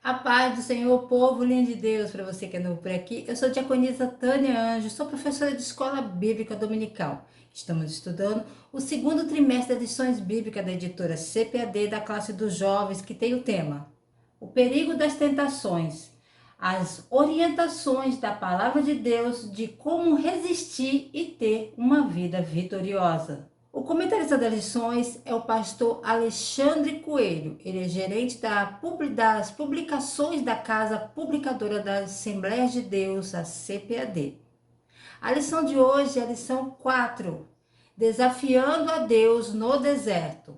A paz do Senhor, povo lindo de Deus, para você que é novo por aqui. Eu sou a diaconisa Tânia Anjos, sou professora de escola bíblica dominical. Estamos estudando o segundo trimestre das lições bíblicas da editora CPAD da classe dos jovens, que tem o tema O Perigo das Tentações, as orientações da palavra de Deus de como resistir e ter uma vida vitoriosa. O comentarista das lições é o pastor Alexandre Coelho. Ele é gerente das publicações da Casa Publicadora das Assembleias de Deus, a CPAD. A lição de hoje é a lição 4, Desafiando a Deus no Deserto.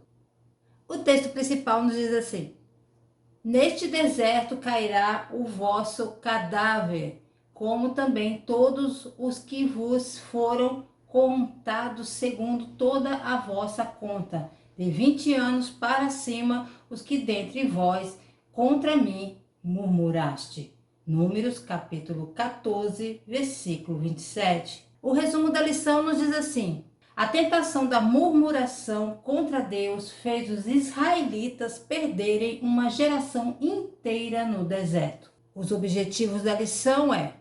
O texto principal nos diz assim: Neste deserto cairá o vosso cadáver, como também todos os que vos foram contados segundo toda a vossa conta, de 20 anos para cima, os que dentre vós contra mim murmuraste. Números capítulo 14, versículo 27. O resumo da lição nos diz assim: a tentação da murmuração contra Deus fez os israelitas perderem uma geração inteira no deserto. Os objetivos da lição é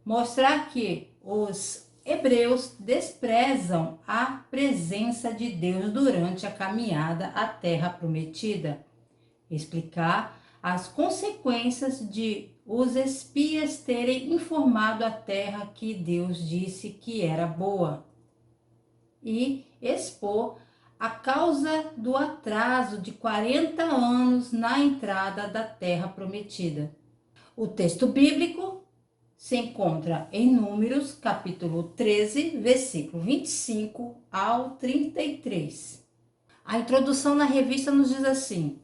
mostrar que os hebreus desprezam a presença de Deus durante a caminhada à terra prometida, explicar as consequências de os espias terem informado a terra que Deus disse que era boa, e expor a causa do atraso de 40 anos na entrada da terra prometida. O texto bíblico se encontra em Números, capítulo 13, versículo 25 ao 33. A introdução na revista nos diz assim: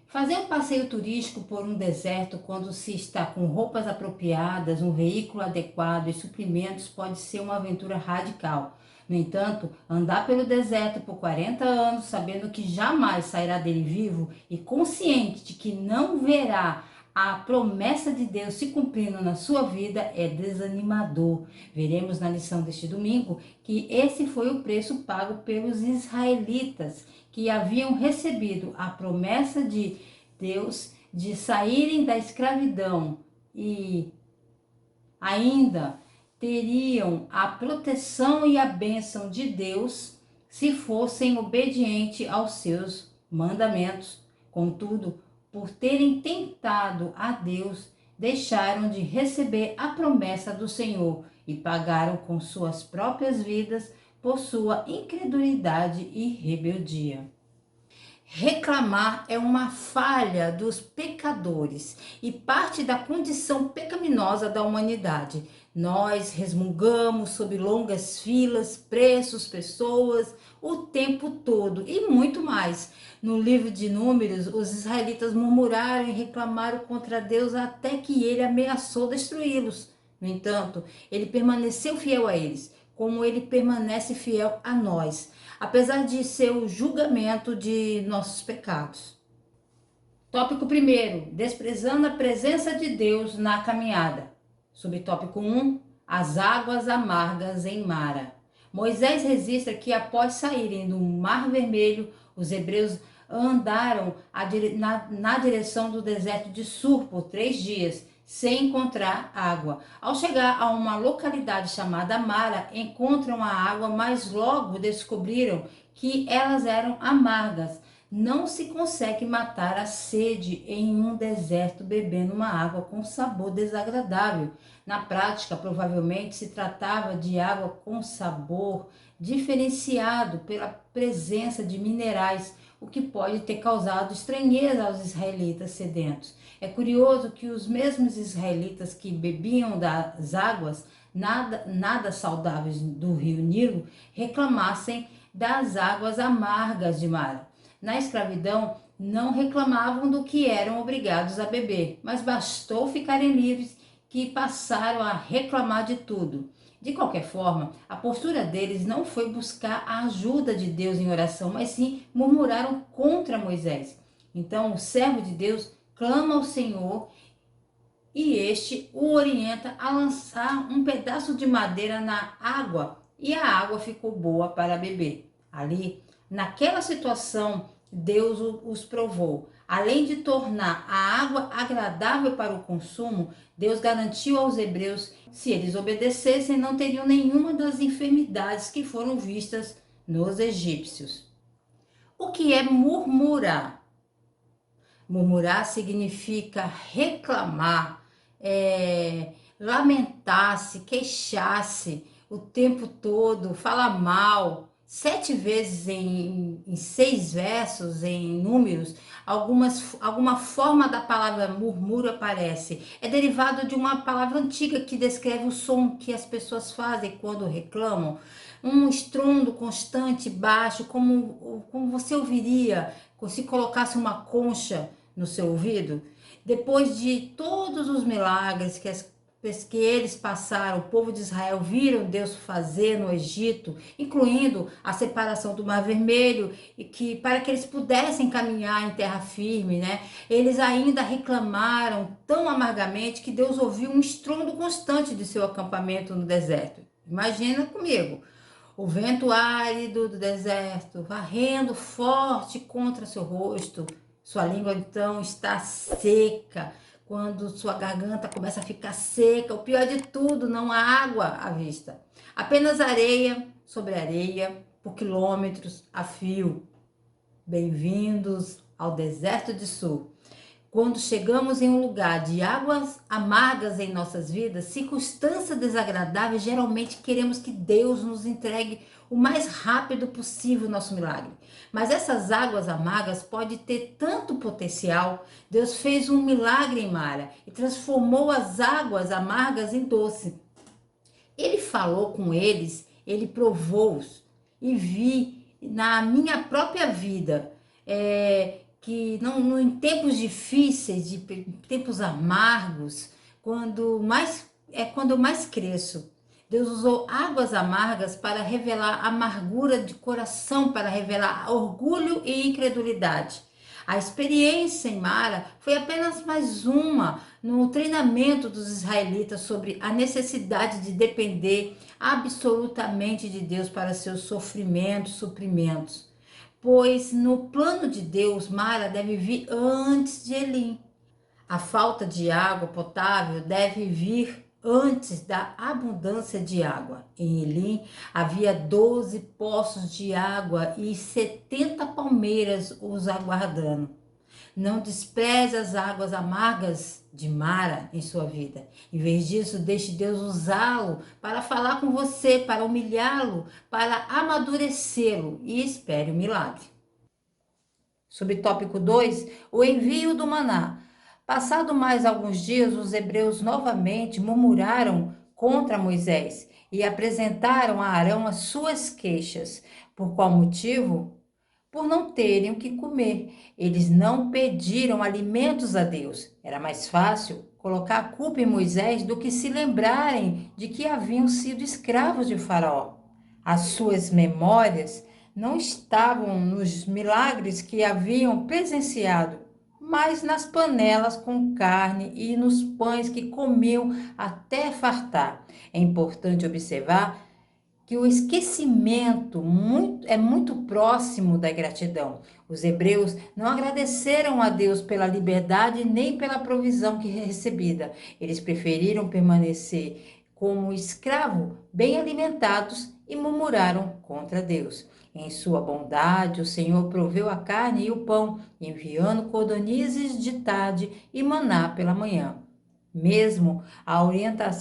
fazer um passeio turístico por um deserto quando se está com roupas apropriadas, um veículo adequado e suprimentos pode ser uma aventura radical. No entanto, andar pelo deserto por 40 anos, sabendo que jamais sairá dele vivo e consciente de que não verá a promessa de Deus se cumprindo na sua vida, é desanimador. Veremos na lição deste domingo que esse foi o preço pago pelos israelitas, que haviam recebido a promessa de Deus de saírem da escravidão e ainda teriam a proteção e a bênção de Deus se fossem obedientes aos seus mandamentos. Contudo, por terem tentado a Deus, deixaram de receber a promessa do Senhor e pagaram com suas próprias vidas por sua incredulidade e rebeldia. Reclamar é uma falha dos pecadores e parte da condição pecaminosa da humanidade. Nós resmungamos sobre longas filas, preços, pessoas, o tempo todo e muito mais. No livro de Números, os israelitas murmuraram e reclamaram contra Deus até que ele ameaçou destruí-los. No entanto, ele permaneceu fiel a eles, como ele permanece fiel a nós, apesar de seu julgamento de nossos pecados. Tópico 1: desprezando a presença de Deus na caminhada. Subtópico 1: as águas amargas em Mara. Moisés registra que após saírem do Mar Vermelho, os hebreus andaram na direção do deserto de Sur por 3 dias, sem encontrar água. Ao chegar a uma localidade chamada Mara, encontram a água, mas logo descobriram que elas eram amargas. Não se consegue matar a sede em um deserto bebendo uma água com sabor desagradável. Na prática, provavelmente se tratava de água com sabor diferenciado pela presença de minerais, o que pode ter causado estranheza aos israelitas sedentos. É curioso que os mesmos israelitas que bebiam das águas nada saudáveis do rio Nilo reclamassem das águas amargas de Mara. Na escravidão, não reclamavam do que eram obrigados a beber, mas bastou ficarem livres que passaram a reclamar de tudo. De qualquer forma, a postura deles não foi buscar a ajuda de Deus em oração, mas sim murmuraram contra Moisés. Então, o servo de Deus clama ao Senhor e este o orienta a lançar um pedaço de madeira na água, e a água ficou boa para beber. Ali, naquela situação, Deus os provou. Além de tornar a água agradável para o consumo, Deus garantiu aos hebreus, se eles obedecessem, não teriam nenhuma das enfermidades que foram vistas nos egípcios. O que é murmurar? Murmurar significa reclamar, lamentar-se, queixar-se o tempo todo, falar mal. 7 vezes em 6 versos, em números, alguma forma da palavra murmúrio aparece. É derivado de uma palavra antiga que descreve o som que as pessoas fazem quando reclamam. Um estrondo constante, baixo, como você ouviria se colocasse uma concha no seu ouvido. Depois de todos os milagres que eles passaram, o povo de Israel viram Deus fazer no Egito, incluindo a separação do Mar Vermelho, e que para que eles pudessem caminhar em terra firme, né? Eles ainda reclamaram tão amargamente que Deus ouviu um estrondo constante de seu acampamento no deserto. Imagina comigo. O vento árido do deserto, varrendo forte contra seu rosto. Sua língua então está seca. Quando sua garganta começa a ficar seca, o pior de tudo, não há água à vista. Apenas areia sobre areia, por quilômetros a fio. Bem-vindos ao deserto de Sul. Quando chegamos em um lugar de águas amargas em nossas vidas, circunstâncias desagradáveis, geralmente queremos que Deus nos entregue o mais rápido possível o nosso milagre. Mas essas águas amargas podem ter tanto potencial. Deus fez um milagre em Mara e transformou as águas amargas em doce. Ele falou com eles, ele provou-os e vi na minha própria vida que não, em tempos difíceis, de tempos amargos, quando eu mais cresço. Deus usou águas amargas para revelar amargura de coração, para revelar orgulho e incredulidade. A experiência em Mara foi apenas mais uma no treinamento dos israelitas sobre a necessidade de depender absolutamente de Deus para seus sofrimentos, suprimentos. Pois no plano de Deus, Mara deve vir antes de Elim. A falta de água potável deve vir antes da abundância de água. Em Elim havia 12 poços de água e 70 palmeiras os aguardando. Não despreze as águas amargas de Mara em sua vida. Em vez disso, deixe Deus usá-lo para falar com você, para humilhá-lo, para amadurecê-lo e espere o milagre. Subtópico 2, o envio do maná. Passado mais alguns dias, os hebreus novamente murmuraram contra Moisés e apresentaram a Arão as suas queixas. Por qual motivo? Por não terem o que comer. Eles não pediram alimentos a Deus. Era mais fácil colocar a culpa em Moisés do que se lembrarem de que haviam sido escravos de Faraó. As suas memórias não estavam nos milagres que haviam presenciado, mas nas panelas com carne e nos pães que comiam até fartar. É importante observar que o esquecimento é muito próximo da gratidão. Os hebreus não agradeceram a Deus pela liberdade nem pela provisão que recebida. Eles preferiram permanecer como escravo, bem alimentados, e murmuraram contra Deus. Em sua bondade, o Senhor proveu a carne e o pão, enviando codornizes de tarde e maná pela manhã. Mesmo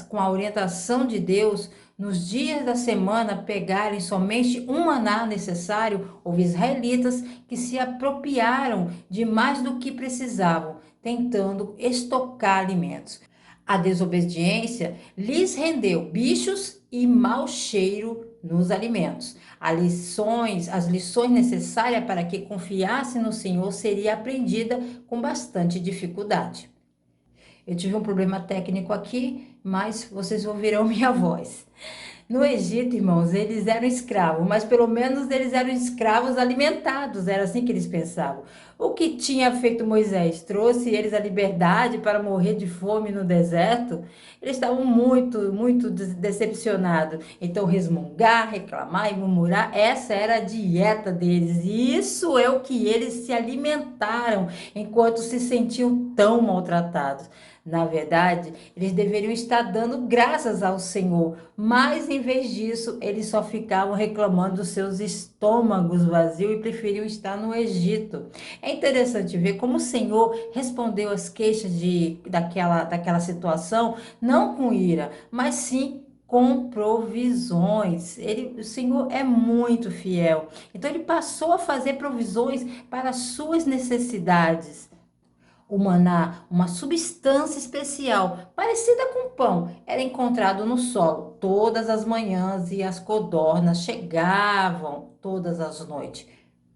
com a orientação de Deus, nos dias da semana pegarem somente um maná necessário, houve israelitas que se apropriaram de mais do que precisavam, tentando estocar alimentos. A desobediência lhes rendeu bichos e mau cheiro nos alimentos. As lições necessárias para que confiasse no Senhor seria aprendida com bastante dificuldade. Eu tive um problema técnico aqui, mas vocês ouvirão minha voz. No Egito, irmãos, eles eram escravos, mas pelo menos eles eram escravos alimentados, era assim que eles pensavam. O que tinha feito Moisés? Trouxe eles a liberdade para morrer de fome no deserto? Eles estavam muito decepcionados. Então, resmungar, reclamar e murmurar, essa era a dieta deles. E isso é o que eles se alimentaram enquanto se sentiam tão maltratados. Na verdade, eles deveriam estar dando graças ao Senhor, mas em vez disso, eles só ficavam reclamando dos seus estômagos vazios e preferiam estar no Egito. É interessante ver como o Senhor respondeu às queixas daquela situação, não com ira, mas sim com provisões. O Senhor é muito fiel. Então ele passou a fazer provisões para as suas necessidades. O maná, uma substância especial, parecida com pão, era encontrado no solo todas as manhãs e as codornas chegavam todas as noites.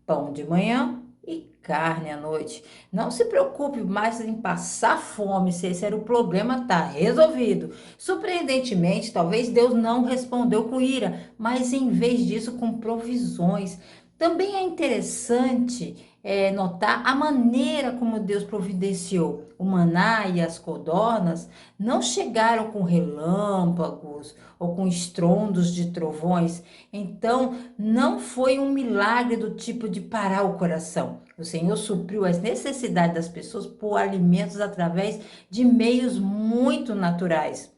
Pão de manhã e carne à noite. Não se preocupe mais em passar fome, se esse era o problema, está resolvido. Surpreendentemente, talvez Deus não respondeu com ira, mas em vez disso com provisões. Também é interessante notar a maneira como Deus providenciou. O maná e as codornas não chegaram com relâmpagos ou com estrondos de trovões. Então, não foi um milagre do tipo de parar o coração. O Senhor supriu as necessidades das pessoas por alimentos através de meios muito naturais.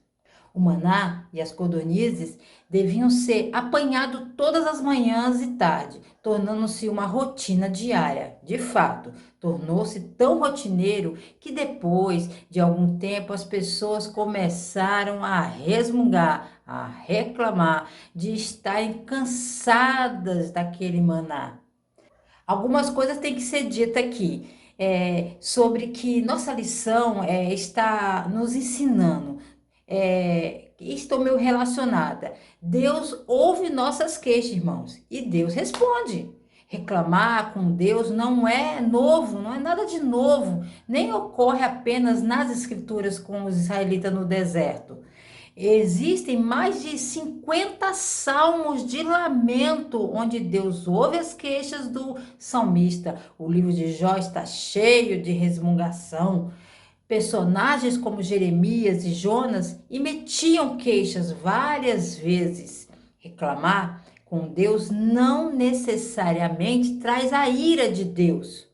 O maná e as codornizes deviam ser apanhados todas as manhãs e tarde, tornando-se uma rotina diária. De fato, tornou-se tão rotineiro que depois de algum tempo as pessoas começaram a resmungar, a reclamar de estarem cansadas daquele maná. Algumas coisas têm que ser ditas aqui. Sobre que nossa lição está nos ensinando. Estou meio relacionada. Deus ouve nossas queixas, irmãos, e Deus responde. Reclamar com Deus não é novo, não é nada de novo, nem ocorre apenas nas escrituras com os israelitas no deserto. Existem mais de 50 salmos de lamento, onde Deus ouve as queixas do salmista. O livro de Jó está cheio de resmungação. Personagens como Jeremias e Jonas emitiam queixas várias vezes. Reclamar com Deus não necessariamente traz a ira de Deus.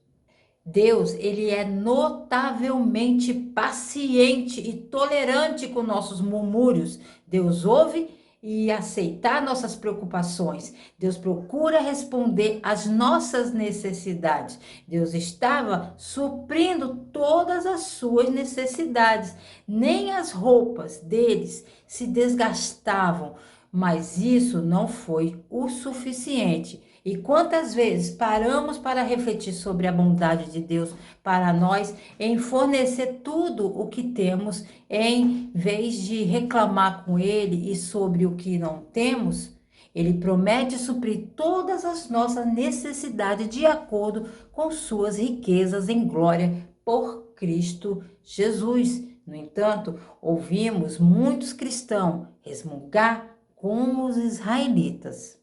Deus, ele é notavelmente paciente e tolerante com nossos murmúrios. Deus ouve e aceitar nossas preocupações. Deus procura responder às nossas necessidades. Deus estava suprindo todas as suas necessidades. Nem as roupas deles se desgastavam, mas isso não foi o suficiente. E quantas vezes paramos para refletir sobre a bondade de Deus para nós em fornecer tudo o que temos, em vez de reclamar com Ele e sobre o que não temos? Ele promete suprir todas as nossas necessidades de acordo com suas riquezas em glória por Cristo Jesus. No entanto, ouvimos muitos cristãos resmungar como os israelitas.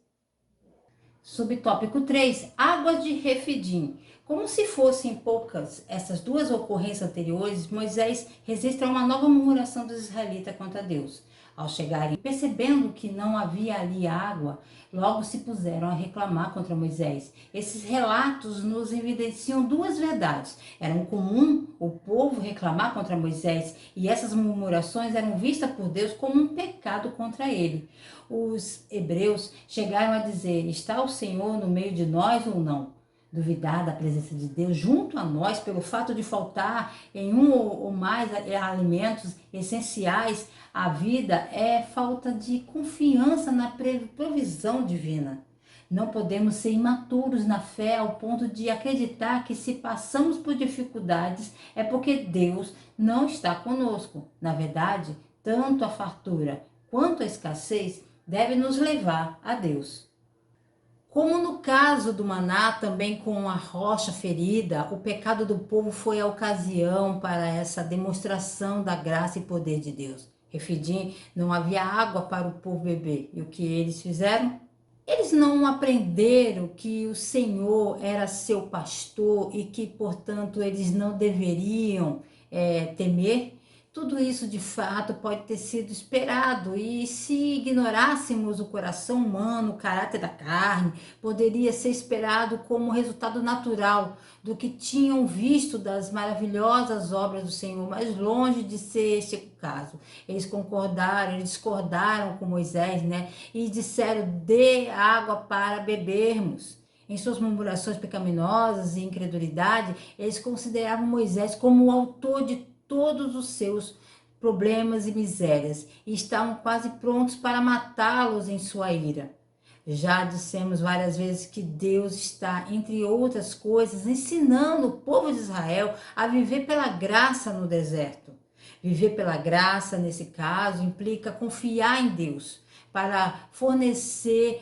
Subtópico 3, águas de Refidim. Como se fossem poucas essas duas ocorrências anteriores, Moisés registra uma nova murmuração dos israelitas contra Deus. Ao chegarem, percebendo que não havia ali água, logo se puseram a reclamar contra Moisés. Esses relatos nos evidenciam duas verdades. Era comum o povo reclamar contra Moisés e essas murmurações eram vistas por Deus como um pecado contra ele. Os hebreus chegaram a dizer: está o Senhor no meio de nós ou não? Duvidar da presença de Deus junto a nós pelo fato de faltar em um ou mais alimentos essenciais à vida é falta de confiança na provisão divina. Não podemos ser imaturos na fé ao ponto de acreditar que se passamos por dificuldades é porque Deus não está conosco. Na verdade, tanto a fartura quanto a escassez devem nos levar a Deus. Como no caso do maná, também com a rocha ferida, o pecado do povo foi a ocasião para essa demonstração da graça e poder de Deus. Refidim, não havia água para o povo beber. E o que eles fizeram? Eles não aprenderam que o Senhor era seu pastor e que, portanto, eles não deveriam temer. Tudo isso de fato pode ter sido esperado, e se ignorássemos o coração humano, o caráter da carne, poderia ser esperado como resultado natural do que tinham visto das maravilhosas obras do Senhor, mas longe de ser este o caso. Eles concordaram, eles discordaram com Moisés, né? E disseram: dê água para bebermos. Em suas murmurações pecaminosas e incredulidade, eles consideravam Moisés como o autor de todos os seus problemas e misérias e estavam quase prontos para matá-los em sua ira. Já dissemos várias vezes que Deus está, entre outras coisas, ensinando o povo de Israel a viver pela graça no deserto. Viver pela graça, nesse caso, implica confiar em Deus para fornecer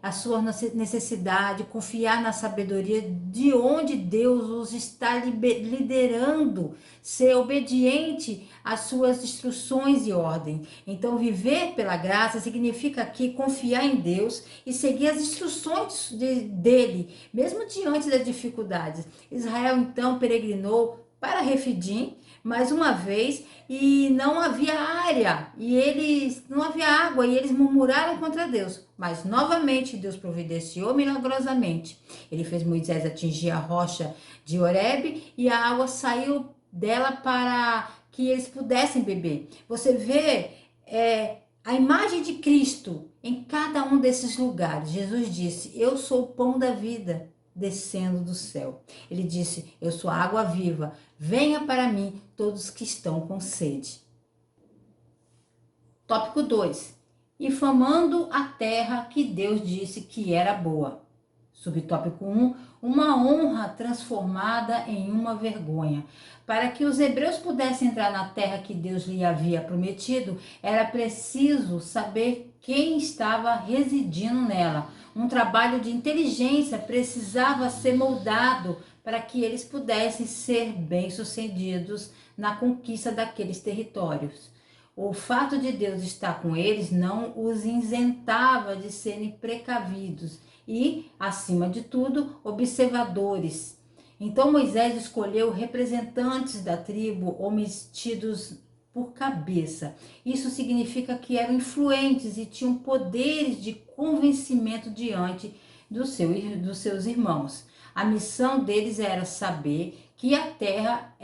a sua necessidade, confiar na sabedoria de onde Deus os está liderando, ser obediente às suas instruções e ordens. Então, viver pela graça significa aqui confiar em Deus e seguir as instruções dele, mesmo diante das dificuldades. Israel, então, peregrinou para Refidim, mais uma vez, e não havia área, e eles não havia água, e eles murmuraram contra Deus. Mas novamente Deus providenciou milagrosamente. Ele fez Moisés atingir a rocha de Horebe e a água saiu dela para que eles pudessem beber. Você vê a imagem de Cristo em cada um desses lugares. Jesus disse: eu sou o pão da vida descendo do céu. Ele disse: eu sou a água viva, venha para mim todos que estão com sede. Tópico 2. Infamando a terra que Deus disse que era boa. Subtópico 1. Uma honra transformada em uma vergonha. Para que os hebreus pudessem entrar na terra que Deus lhe havia prometido, era preciso saber quem estava residindo nela. Um trabalho de inteligência precisava ser moldado para que eles pudessem ser bem-sucedidos na conquista daqueles territórios. O fato de Deus estar com eles não os isentava de serem precavidos e, acima de tudo, observadores. Então Moisés escolheu representantes da tribo, homens tidos por cabeça. Isso significa que eram influentes e tinham poderes de convencimento diante dos seus irmãos. A missão deles era saber que a terra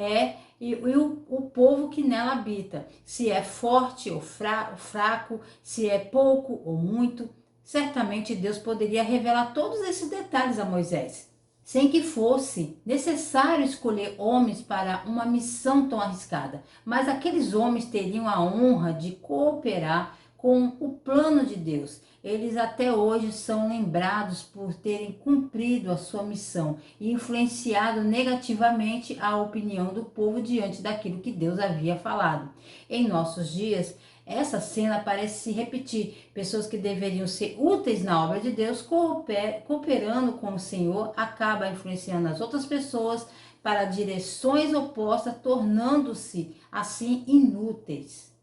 e o povo que nela habita, se é forte ou fraco, se é pouco ou muito. Certamente Deus poderia revelar todos esses detalhes a Moisés, sem que fosse necessário escolher homens para uma missão tão arriscada. Mas aqueles homens teriam a honra de cooperar com o plano de Deus. Eles até hoje são lembrados por terem cumprido a sua missão e influenciado negativamente a opinião do povo diante daquilo que Deus havia falado. Em nossos dias, essa cena parece se repetir. Pessoas que deveriam ser úteis na obra de Deus, cooperando com o Senhor, acabam influenciando as outras pessoas para direções opostas, tornando-se assim inúteis.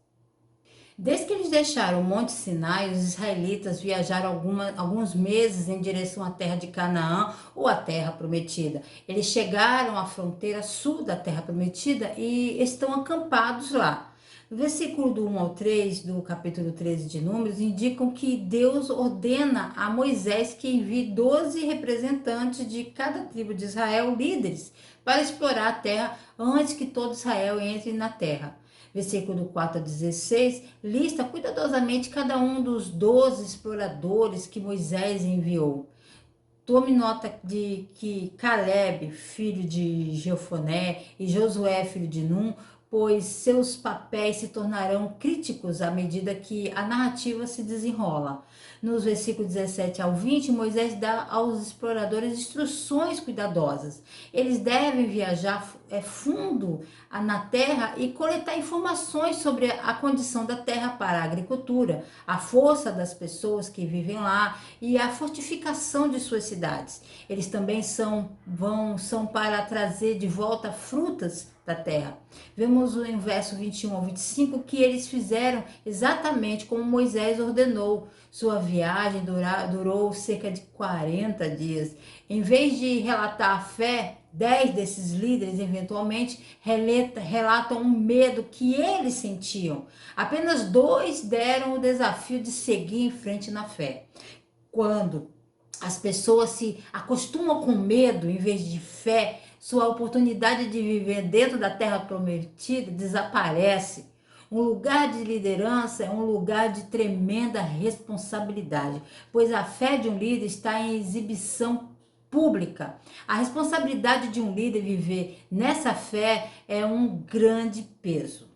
Desde que eles deixaram o Monte Sinai, os israelitas viajaram alguns meses em direção à terra de Canaã ou à terra prometida. Eles chegaram à fronteira sul da terra prometida e estão acampados lá. No versículo do 1 ao 3 do capítulo 13 de Números, indicam que Deus ordena a Moisés que envie 12 representantes de cada tribo de Israel, líderes, para explorar a terra antes que todo Israel entre na terra. Versículo do 4 a 16, lista cuidadosamente cada um dos 12 exploradores que Moisés enviou. Tome nota de que Caleb, filho de Jefoné, e Josué, filho de Num, pois seus papéis se tornarão críticos à medida que a narrativa se desenrola. Nos versículos 17 ao 20, Moisés dá aos exploradores instruções cuidadosas. Eles devem viajar fundo na terra e coletar informações sobre a condição da terra para a agricultura, a força das pessoas que vivem lá e a fortificação de suas cidades. Eles também são para trazer de volta frutas da terra. Vemos no verso 21 ao 25 que eles fizeram exatamente como Moisés ordenou. Sua viagem durou cerca de 40 dias. Em vez de relatar a fé, 10 desses líderes eventualmente relatam o medo que eles sentiam. Apenas 2 deram o desafio de seguir em frente na fé. Quando as pessoas se acostumam com medo em vez de fé, sua oportunidade de viver dentro da terra prometida desaparece. Um lugar de liderança é um lugar de tremenda responsabilidade, pois a fé de um líder está em exibição pública. A responsabilidade de um líder viver nessa fé é um grande peso.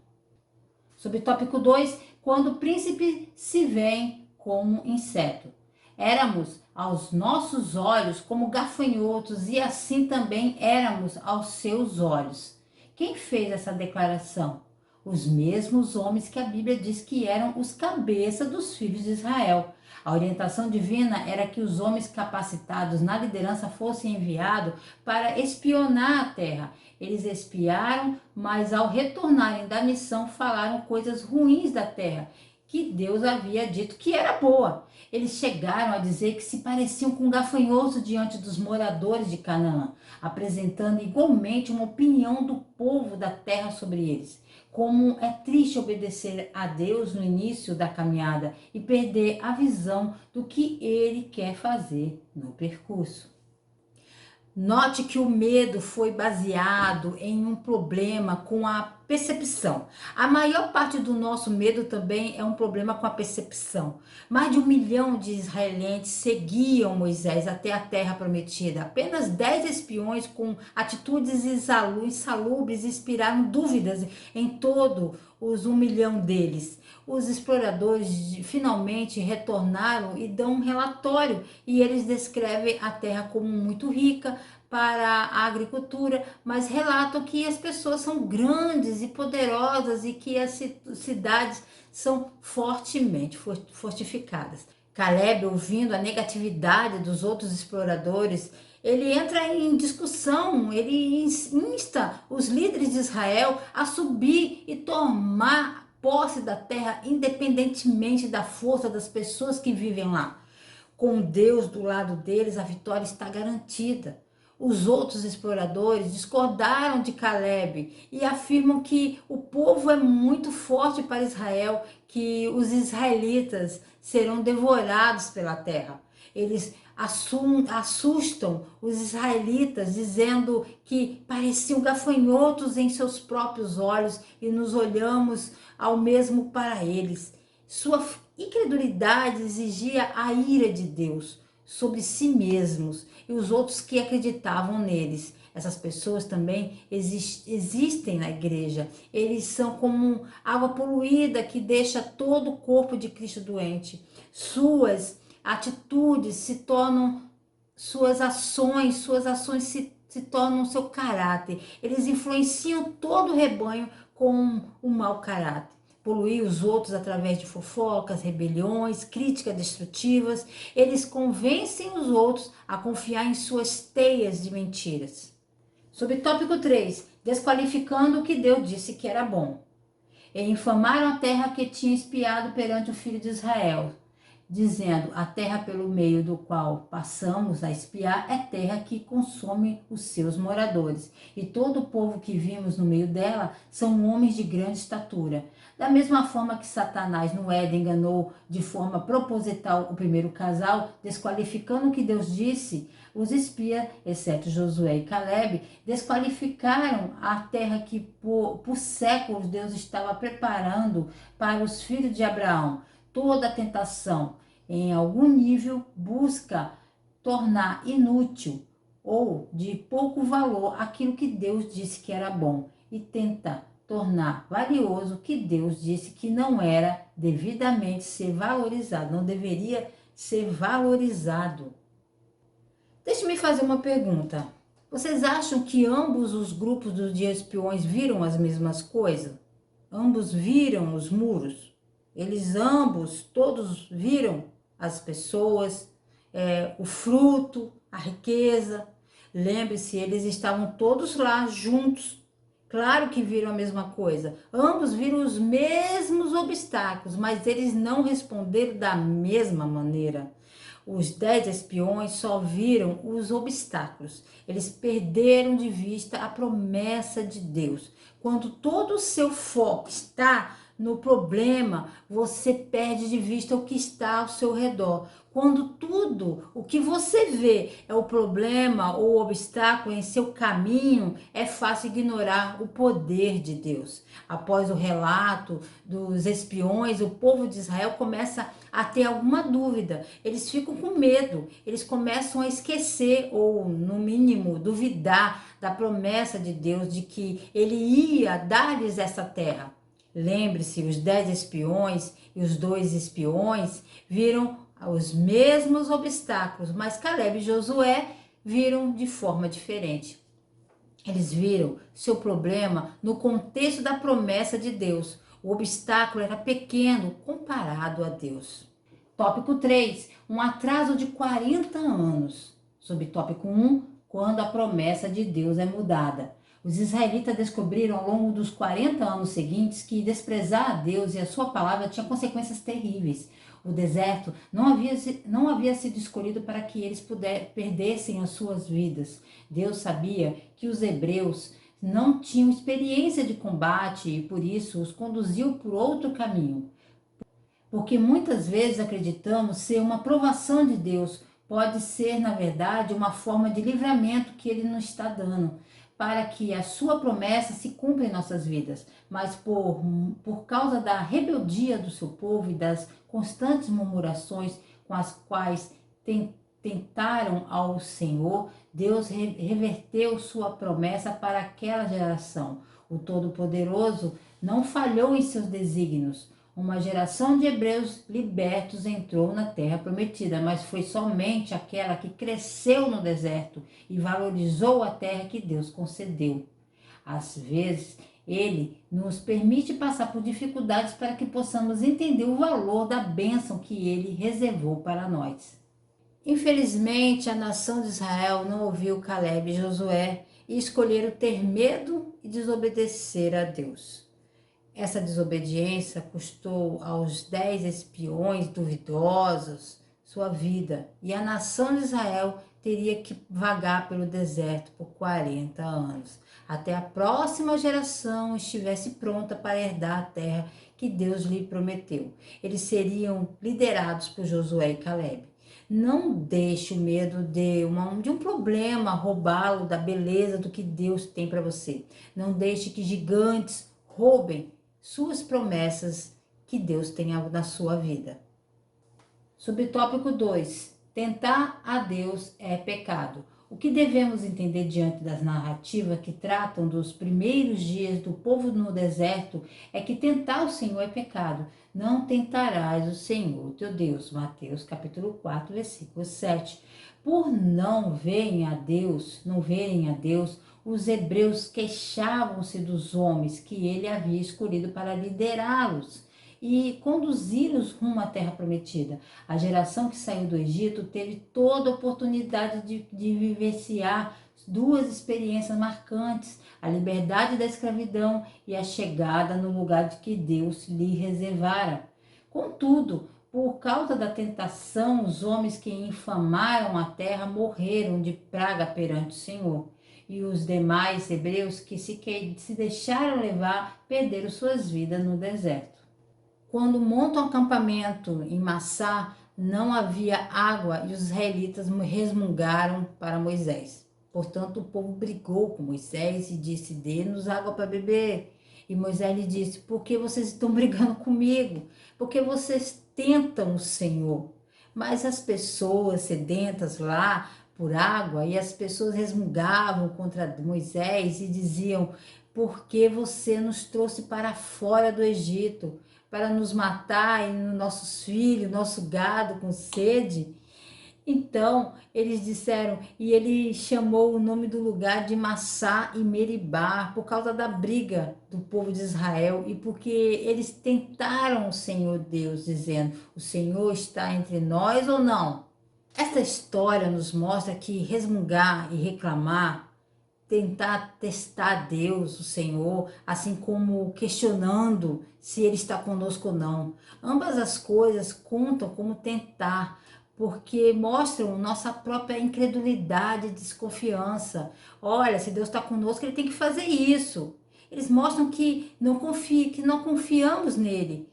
Subtópico 2, quando o príncipe se vê como inseto. Éramos aos nossos olhos como gafanhotos e assim também éramos aos seus olhos. Quem fez essa declaração? Os mesmos homens que a Bíblia diz que eram os cabeças dos filhos de Israel. A orientação divina era que os homens capacitados na liderança fossem enviados para espionar a terra. Eles espiaram, mas ao retornarem da missão falaram coisas ruins da terra, que Deus havia dito que era boa. Eles chegaram a dizer que se pareciam com gafanhotos diante dos moradores de Canaã, apresentando igualmente uma opinião do povo da terra sobre eles. Como é triste obedecer a Deus no início da caminhada e perder a visão do que Ele quer fazer no percurso. Note que o medo foi baseado em um problema com a percepção. A maior parte do nosso medo também é um problema com a percepção. Mais de 1 milhão de israelenses seguiam Moisés até a terra prometida. Apenas 10 espiões com atitudes insalubres inspiraram dúvidas em todos os 1 milhão deles. Os exploradores finalmente retornaram e dão um relatório e eles descrevem a terra como muito rica para a agricultura, mas relatam que as pessoas são grandes e poderosas e que as cidades são fortemente fortificadas. Caleb, ouvindo a negatividade dos outros exploradores, ele entra em discussão, ele insta os líderes de Israel a subir e tomar posse da terra, independentemente da força das pessoas que vivem lá. Com Deus do lado deles, a vitória está garantida. Os outros exploradores discordaram de Caleb e afirmam que o povo é muito forte para Israel, que os israelitas serão devorados pela terra. Eles assustam os israelitas, dizendo que pareciam gafanhotos em seus próprios olhos e nos olhamos ao mesmo para eles. Sua incredulidade exigia a ira de Deus sobre si mesmos e os outros que acreditavam neles. Essas pessoas também existem na igreja. Eles são como água poluída que deixa todo o corpo de Cristo doente. Suas atitudes se tornam suas ações se tornam seu caráter. Eles influenciam todo o rebanho com um mau caráter. Poluir os outros através de fofocas, rebeliões, críticas destrutivas. Eles convencem os outros a confiar em suas teias de mentiras. Subtópico 3. Desqualificando o que Deus disse que era bom. E infamaram a terra que tinha espiado perante o filho de Israel, dizendo: a terra pelo meio do qual passamos a espiar é terra que consome os seus moradores, e todo o povo que vimos no meio dela são homens de grande estatura. Da mesma forma que Satanás no Éden enganou de forma proposital o primeiro casal, desqualificando o que Deus disse, os espias, exceto Josué e Caleb, desqualificaram a terra que por séculos Deus estava preparando para os filhos de Abraão. Toda tentação, em algum nível, busca tornar inútil ou de pouco valor aquilo que Deus disse que era bom e tenta tornar valioso o que Deus disse que não era devidamente ser valorizado, não deveria ser valorizado. Deixe-me fazer uma pergunta. Vocês acham que ambos os grupos dos espiões viram as mesmas coisas? Ambos viram os muros? Eles ambos, todos viram as pessoas, o fruto, a riqueza. Lembre-se, eles estavam todos lá juntos. Claro que viram a mesma coisa. Ambos viram os mesmos obstáculos, mas eles não responderam da mesma maneira. Os 10 espiões só viram os obstáculos. Eles perderam de vista a promessa de Deus. Quando todo o seu foco está no problema, você perde de vista o que está ao seu redor. Quando tudo o que você vê é o problema ou o obstáculo em seu caminho, é fácil ignorar o poder de Deus. Após o relato dos espiões, o povo de Israel começa a ter alguma dúvida. Eles ficam com medo, eles começam a esquecer ou, no mínimo, duvidar da promessa de Deus de que ele ia dar-lhes essa terra. Lembre-se, os 10 espiões e os 2 espiões viram os mesmos obstáculos, mas Caleb e Josué viram de forma diferente. Eles viram seu problema no contexto da promessa de Deus. O obstáculo era pequeno comparado a Deus. Tópico 3, um atraso de 40 anos. Subtópico 1, quando a promessa de Deus é mudada. Os israelitas descobriram ao longo dos 40 anos seguintes que desprezar a Deus e a sua palavra tinha consequências terríveis. O deserto não havia sido escolhido para que eles perdessem as suas vidas. Deus sabia que os hebreus não tinham experiência de combate e por isso os conduziu por outro caminho. Porque muitas vezes acreditamos ser uma provação de Deus, pode ser, na verdade, uma forma de livramento que Ele nos está dando, para que a sua promessa se cumpra em nossas vidas. Mas por causa da rebeldia do seu povo e das constantes murmurações com as quais tentaram ao Senhor, Deus reverteu sua promessa para aquela geração. O Todo-Poderoso não falhou em seus desígnios. Uma geração de hebreus libertos entrou na terra prometida, mas foi somente aquela que cresceu no deserto e valorizou a terra que Deus concedeu. Às vezes, Ele nos permite passar por dificuldades para que possamos entender o valor da bênção que Ele reservou para nós. Infelizmente, a nação de Israel não ouviu Caleb e Josué e escolheram ter medo e desobedecer a Deus. Essa desobediência custou aos 10 espiões duvidosos sua vida, e a nação de Israel teria que vagar pelo deserto por 40 anos, até a próxima geração estivesse pronta para herdar a terra que Deus lhe prometeu. Eles seriam liderados por Josué e Caleb. Não deixe o medo de um problema roubá-lo da beleza do que Deus tem para você. Não deixe que gigantes roubem suas promessas que Deus tem na sua vida. Subtópico 2. Tentar a Deus é pecado. O que devemos entender diante das narrativas que tratam dos primeiros dias do povo no deserto é que tentar o Senhor é pecado. Não tentarás o Senhor teu Deus. Mateus capítulo 4, versículo 7. Por não verem a Deus, os hebreus queixavam-se dos homens que ele havia escolhido para liderá-los e conduzi-los rumo à terra prometida. A geração que saiu do Egito teve toda a oportunidade de vivenciar duas experiências marcantes: a liberdade da escravidão e a chegada no lugar de que Deus lhe reservara. Contudo, por causa da tentação, os homens que infamaram a terra morreram de praga perante o Senhor. E os demais hebreus que se deixaram levar perderam suas vidas no deserto. Quando montam acampamento em Massá, não havia água e os israelitas resmungaram para Moisés. Portanto, o povo brigou com Moisés e disse: dê-nos água para beber. E Moisés lhe disse: por que vocês estão brigando comigo? Porque vocês tentam o Senhor. Mas as pessoas sedentas lá por água, e as pessoas resmungavam contra Moisés e diziam: por que você nos trouxe para fora do Egito, para nos matar e nossos filhos, nosso gado com sede? Então eles disseram, e ele chamou o nome do lugar de Massá e Meribá, por causa da briga do povo de Israel e porque eles tentaram o Senhor Deus, dizendo: o Senhor está entre nós ou não? Esta história nos mostra que resmungar e reclamar tentar testar Deus, o Senhor, assim como questionando se Ele está conosco ou não. Ambas as coisas contam como tentar, porque mostram nossa própria incredulidade e desconfiança. Olha, se Deus está conosco, Ele tem que fazer isso. Eles mostram que não confiamos nele.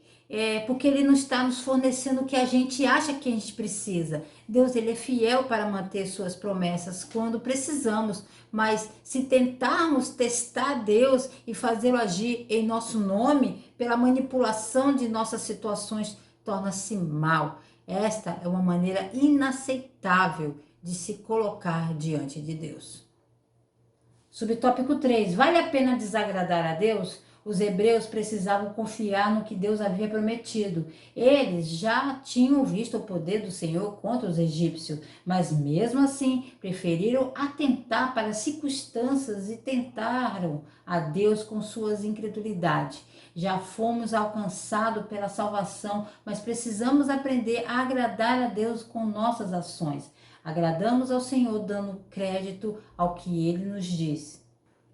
Porque ele não está nos fornecendo o que a gente acha que a gente precisa. Deus, ele é fiel para manter suas promessas quando precisamos, mas se tentarmos testar Deus e fazê-lo agir em nosso nome, pela manipulação de nossas situações, torna-se mal. Esta é uma maneira inaceitável de se colocar diante de Deus. Subtópico 3. Vale a pena desagradar a Deus? Os hebreus precisavam confiar no que Deus havia prometido. Eles já tinham visto o poder do Senhor contra os egípcios, mas mesmo assim preferiram atentar para as circunstâncias e tentaram a Deus com suas incredulidades. Já fomos alcançados pela salvação, mas precisamos aprender a agradar a Deus com nossas ações. Agradamos ao Senhor dando crédito ao que Ele nos diz.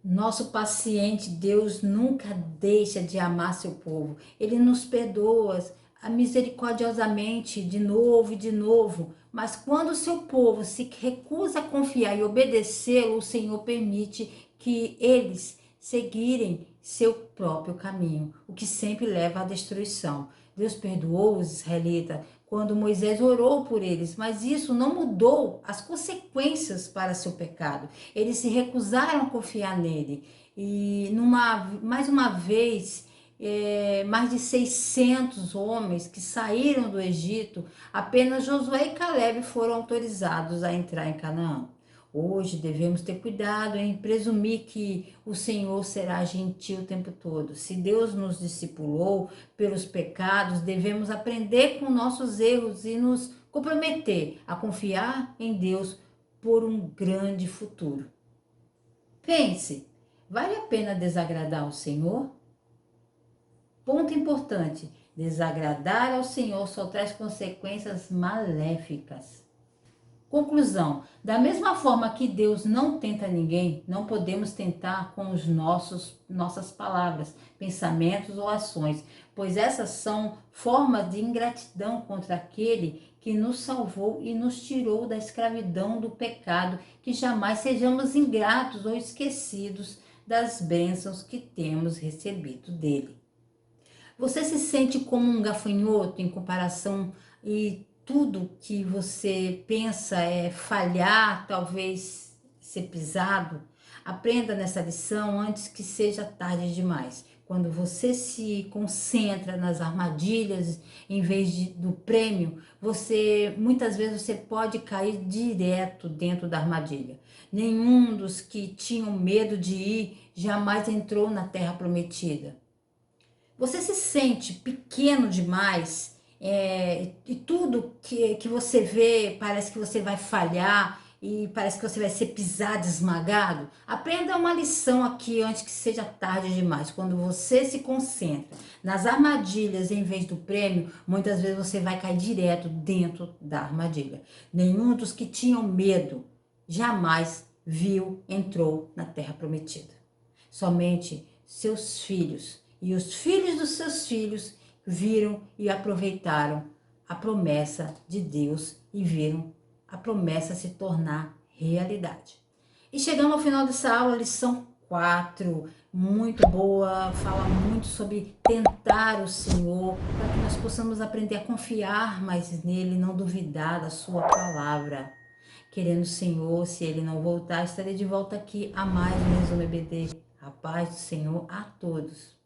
Nosso paciente Deus nunca deixa de amar seu povo. Ele nos perdoa misericordiosamente de novo e de novo. Mas quando o seu povo se recusa a confiar e obedecê-lo, o Senhor permite que eles seguirem seu próprio caminho, o que sempre leva à destruição. Deus perdoou os israelitas quando Moisés orou por eles, mas isso não mudou as consequências para seu pecado. Eles se recusaram a confiar nele. E mais uma vez, mais de 600 homens que saíram do Egito, apenas Josué e Caleb foram autorizados a entrar em Canaã. Hoje devemos ter cuidado em presumir que o Senhor será gentil o tempo todo. Se Deus nos discipulou pelos pecados, devemos aprender com nossos erros e nos comprometer a confiar em Deus por um grande futuro. Pense, vale a pena desagradar ao Senhor? Ponto importante, desagradar ao Senhor só traz consequências maléficas. Conclusão, da mesma forma que Deus não tenta ninguém, não podemos tentar com nossas palavras, pensamentos ou ações, pois essas são formas de ingratidão contra aquele que nos salvou e nos tirou da escravidão do pecado, que jamais sejamos ingratos ou esquecidos das bênçãos que temos recebido dele. Você se sente como um gafanhoto em comparação e tudo que você pensa é falhar, talvez ser pisado? Aprenda nessa lição antes que seja tarde demais. Quando você se concentra nas armadilhas em vez do prêmio, muitas vezes você pode cair direto dentro da armadilha. Nenhum dos que tinham medo de ir jamais entrou na terra prometida. Você se sente pequeno demais? E tudo que você vê parece que você vai falhar e parece que você vai ser pisado, esmagado. Aprenda uma lição aqui antes que seja tarde demais. Quando você se concentra nas armadilhas em vez do prêmio, muitas vezes você vai cair direto dentro da armadilha. Nenhum dos que tinham medo jamais entrou na terra prometida. Somente seus filhos e os filhos dos seus filhos viram e aproveitaram a promessa de Deus e viram a promessa se tornar realidade. E chegamos ao final dessa aula, lição 4, muito boa, fala muito sobre tentar o Senhor, para que nós possamos aprender a confiar mais nele, não duvidar da sua palavra. Querendo o Senhor, se ele não voltar, estarei de volta aqui a mais um Resumo EBD. A paz do Senhor a todos.